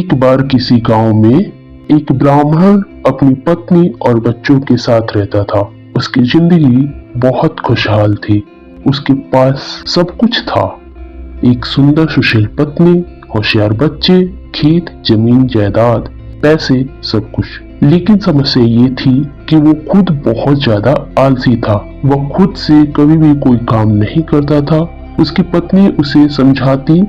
एक बार किसी गांव में एक ब्राह्मण अपनी पत्नी और बच्चों के साथ रहता था। उसकी जिंदगी बहुत खुशहाल थी। उसके पास सब कुछ था, एक सुंदर सुशील पत्नी, होशियार बच्चे, खेत, जमीन, जायदाद, पैसे, सब कुछ। लेकिन समस्या ये थी कि वो खुद बहुत ज्यादा आलसी था। वह खुद से कभी भी कोई काम नहीं करता था। उसकी पत्नी उसे समझाती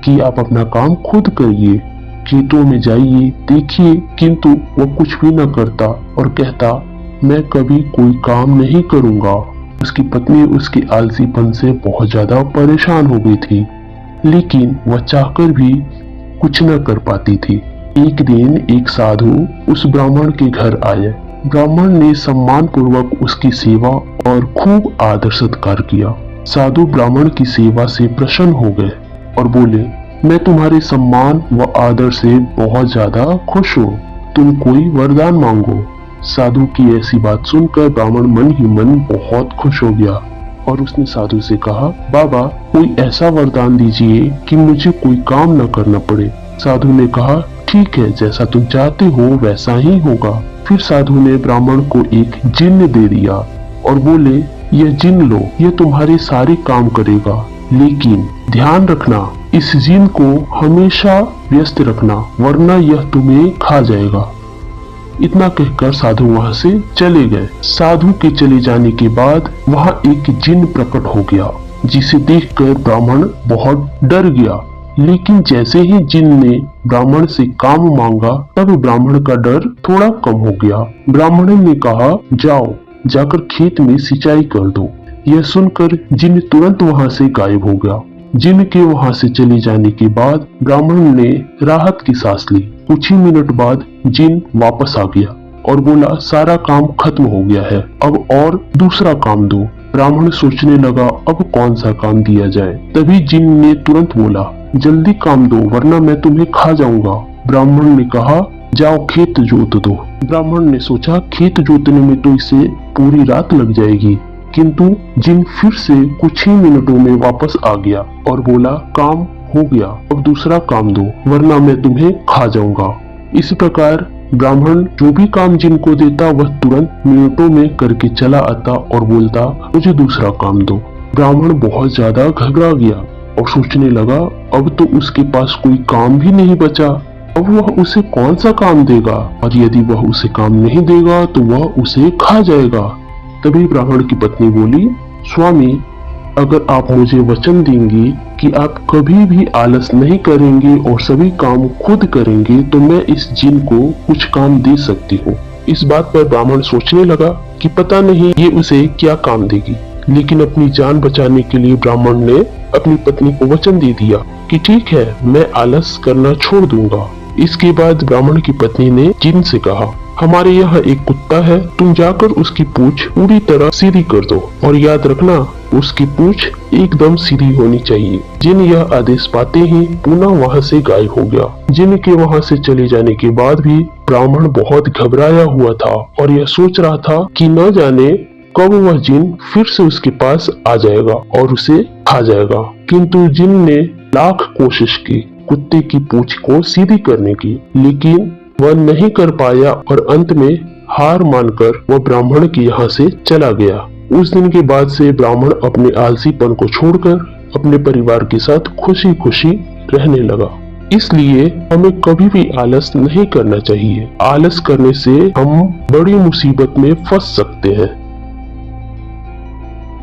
कि आप अपना काम खुद करिए, खेतों में जाइए, देखिए, किंतु वह कुछ भी न करता और कहता, मैं कभी कोई काम नहीं करूंगा। उसकी पत्नी उसके आलसीपन से बहुत ज्यादा परेशान हो गई थी, लेकिन वह चाहकर भी कुछ न कर पाती थी। एक दिन एक साधु उस ब्राह्मण के घर आए। ब्राह्मण ने सम्मान पूर्वक उसकी सेवा और खूब आदर सत्कार किया। साधु ब्राह्मण की सेवा से प्रसन्न हो गए और बोले, मैं तुम्हारे सम्मान व आदर से बहुत ज्यादा खुश हूँ, तुम कोई वरदान मांगो। साधु की ऐसी बात सुनकर ब्राह्मण मन ही मन बहुत खुश हो गया और उसने साधु से कहा, बाबा, कोई ऐसा वरदान दीजिए कि मुझे कोई काम न करना पड़े। साधु ने कहा, ठीक है, जैसा तुम चाहते हो वैसा ही होगा। फिर साधु ने ब्राह्मण को एक जिन्न दे दिया और बोले, यह जिन्न लो, यह तुम्हारे सारे काम करेगा, लेकिन ध्यान रखना, इस जिन्न को हमेशा व्यस्त रखना, वरना यह तुम्हें खा जाएगा। इतना कहकर साधु वहां से चले गए। साधु के चले जाने के बाद वहां एक जिन्न प्रकट हो गया, जिसे देखकर ब्राह्मण बहुत डर गया। लेकिन जैसे ही जिन्न ने ब्राह्मण से काम मांगा, तब ब्राह्मण का डर थोड़ा कम हो गया। ब्राह्मण ने कहा, जाओ, जाकर खेत में सिंचाई कर दो। यह सुनकर जिन्न तुरंत वहां से गायब हो गया। जिन्न के वहां से चले जाने के बाद ब्राह्मण ने राहत की सांस ली। कुछ ही मिनट बाद जिन्न वापस आ गया और बोला, सारा काम खत्म हो गया है, अब और दूसरा काम दो। ब्राह्मण सोचने लगा, अब कौन सा काम दिया जाए। तभी जिन्न ने तुरंत बोला, जल्दी काम दो, वरना मैं तुम्हें खा जाऊंगा। ब्राह्मण ने कहा, जाओ खेत जोत दो। ब्राह्मण ने सोचा, खेत जोतने में तो इसे पूरी रात लग जाएगी, किंतु जिन्न फिर से कुछ ही मिनटों में वापस आ गया और बोला, काम हो गया, अब दूसरा काम दो, वरना मैं तुम्हें खा जाऊंगा। इस प्रकार ब्राह्मण जो भी काम जिन्न को देता वह तुरंत मिनटों में करके चला आता और बोलता, मुझे दूसरा काम दो। ब्राह्मण बहुत ज्यादा घबरा गया और सोचने लगा, अब तो उसके पास कोई काम भी नहीं बचा, अब वह उसे कौन सा काम देगा, और यदि वह उसे काम नहीं देगा तो वह उसे खा जाएगा। तभी ब्राह्मण की पत्नी बोली, स्वामी, अगर आप मुझे वचन देंगे कि आप कभी भी आलस नहीं करेंगे और सभी काम खुद करेंगे, तो मैं इस जिन्न को कुछ काम दे सकती हूँ। इस बात पर ब्राह्मण सोचने लगा कि पता नहीं ये उसे क्या काम देगी, लेकिन अपनी जान बचाने के लिए ब्राह्मण ने अपनी पत्नी को वचन दे दिया कि ठीक है, मैं आलस करना छोड़ दूंगा। इसके बाद ब्राह्मण की पत्नी ने जिन्न से कहा, हमारे यहाँ एक कुत्ता है, तुम जाकर उसकी पूंछ पूरी तरह सीधी कर दो और याद रखना, उसकी पूंछ एकदम सीधी होनी चाहिए। जिन्न यह आदेश पाते ही पुनः वहाँ से गायब हो गया। जिन्न के वहाँ से चले जाने के बाद भी ब्राह्मण बहुत घबराया हुआ था और यह सोच रहा था कि न जाने कब वह जिन्न फिर से उसके पास आ जाएगा और उसे खा जाएगा। किंतु जिन्न ने लाख कोशिश की कुत्ते की पूंछ को सीधी करने की, लेकिन वह नहीं कर पाया और अंत में हार मानकर वह ब्राह्मण के यहाँ से चला गया। उस दिन के बाद से ब्राह्मण अपने आलसीपन को छोड़कर अपने परिवार के साथ खुशी खुशी रहने लगा। इसलिए हमें कभी भी आलस नहीं करना चाहिए। आलस करने से हम बड़ी मुसीबत में फंस सकते हैं।